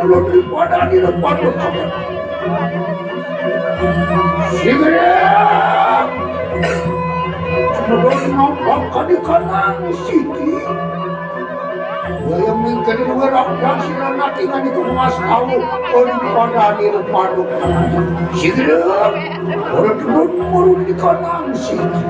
lo daripada di depan lo kawan. Sigera sudah nampak di kanan Siti. Yang mungkin dua rakyat sinar nanti kan itu mas tahu daripada di depan lo kawan. Sigera orang turun di kanan Siti.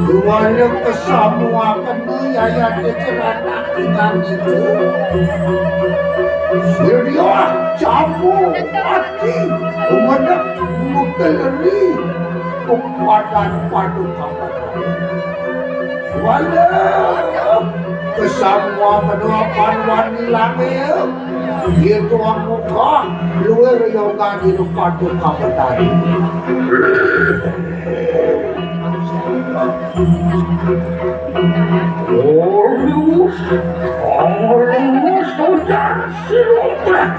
Duanya kesamuakan yayat cerana kita itu. Sirioh jamu mati umadak mugaleri kepadan paduka walau kesamua menua panuan langit gitu muka luar yoga di paduka petani. Orang sudah siluman.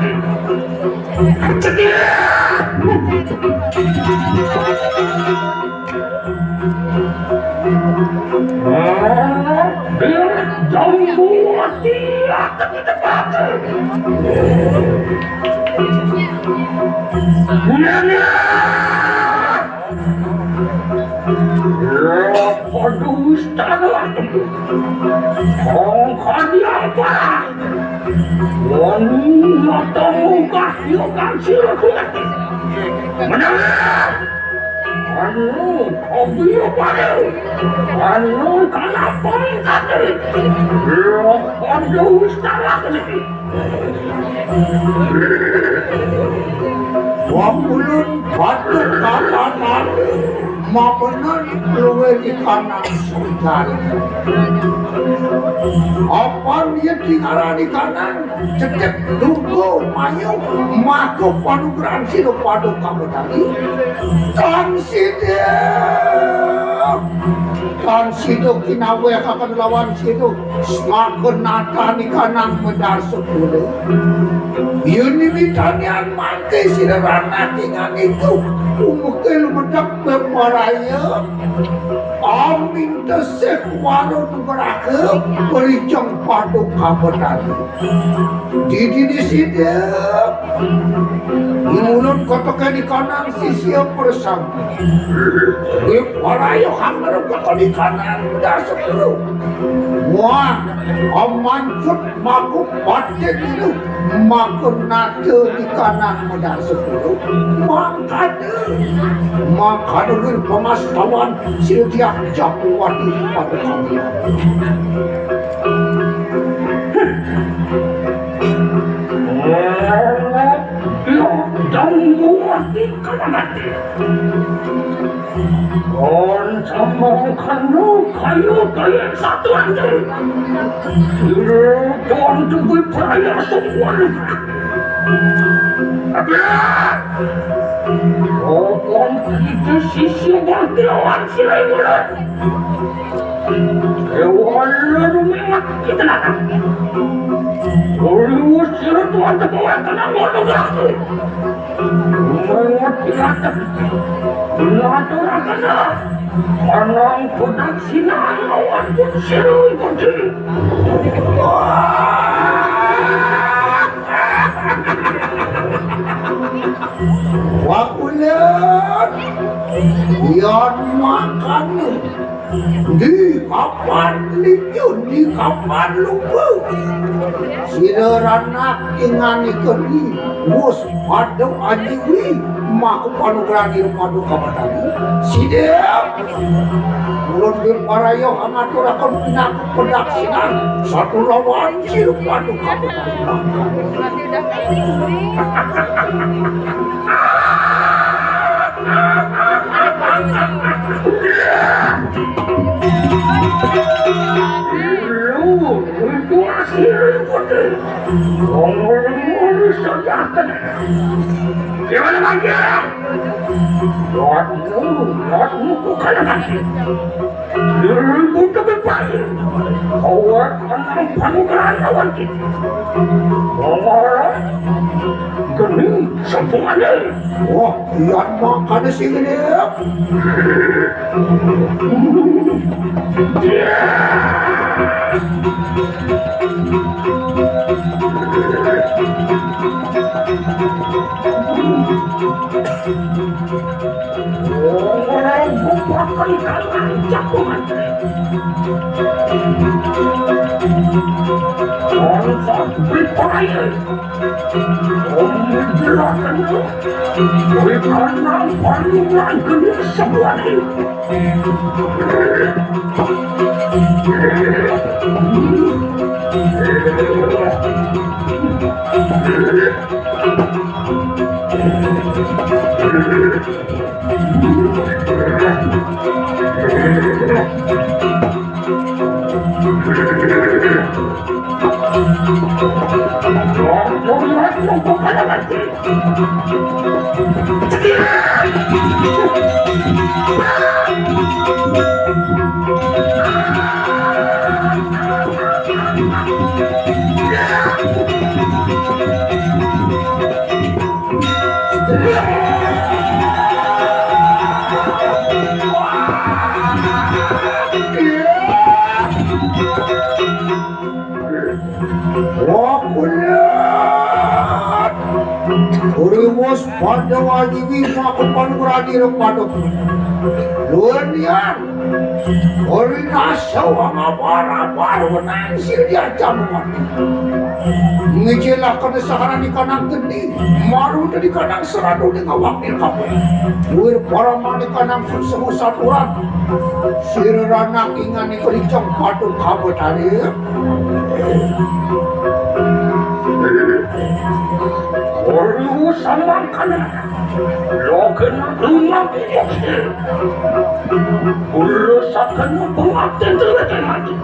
Jambu mati akan ditebak. Aduh, istana kongkadi apa? Wanita muka yogan silaturahmi. Menang. Anu, kopi apa? Anu, kenapa tadi? Aduh, istana ini. Wapulun batu kapanan mabenar luwe di kanan sekitar. Apa dia tinggal di kanan? Cetek Durga mayu maka panugrahan sino padu kamu tadi. Tan sido kinawe akan lawan sido semakin nata di kanan medar 10. Yuni mitanian mati siderana tinggal itu umukil medak beparaya amin tesek waro nugerake pericang padu kabetan di sini di mulut kotokan di kanan sisi bersama beparaya hammer kotok di kanan medar 10. Wah amancut maku padet itu maku nate di kanan medar 10 makanya pemasawan setiap jamuan pada kami. Jamuan di kanan. On sama kayu kayak satu aja. Jangan tunggu peraya semua. Orang itu sisi bantuan silai bulan. Hewan lalu mengat kita nak. Kalau sila tuan terbawa tenang orang berlaku. Mengat kita. Benar orang kena. Orang kodak sinar lawan pun silai kunci. Wakulat yang makan di kapan liun di kapan lupa sideranak ingani keri mus padu ajiwi maku panugrahan di padu kabatani sidep ulun berparayo hangaturakan pinaku pedaksinan satu lawan siru padu kabatani Gimana manggil? Lotmu bukan lagi. Dirimu lebih baik. Kau akan panugrahan lawan kita. Mengarah gening semuanya. Wah, lihat makan si gede. Orang bukan kalangan jagoan. Bangsa berupaya menjelaskannya karena panugrahan gening semuanya. Urimus pada wajibi aku panugrahan diri padaku. Luanian, uri nasau ngabar-ngabar menangsir dia jamuan. Ngejelah kedesaran di kanang geni, maru di kanang seradu di ngawakil kamu. Uri parama di kanang susemu saturan. Sirana ingan ikut dicong padu kamu tadi. Perlu samakan loken rumah biasa urusakan pengabdian terletak mati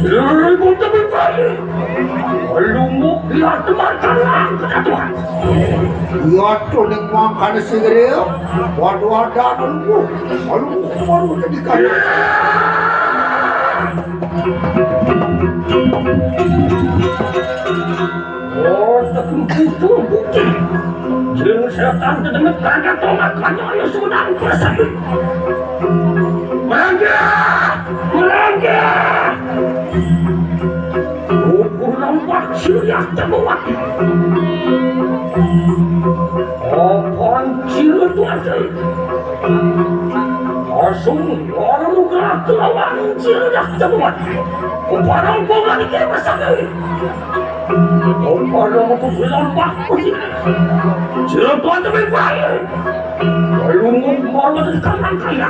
ibu lebih baik perlu lihat teman-teman kesatuan ya tuh nih makan segera waduh ada dulu baru jadi kaya oh, terkumpul bukti. Jeng setan terdengar tanda tomakannya yang sedang bersatu. Melanggar! Ukur lompat siriah terbuat. Apaan sirih itu aja? Langsung orang gerak ke lawan siriah terbuat. Kuparang bunga dikirim bersatu. Kepada aku berlambak begini Cirebon lebih baik lalu malu dari kanan kaya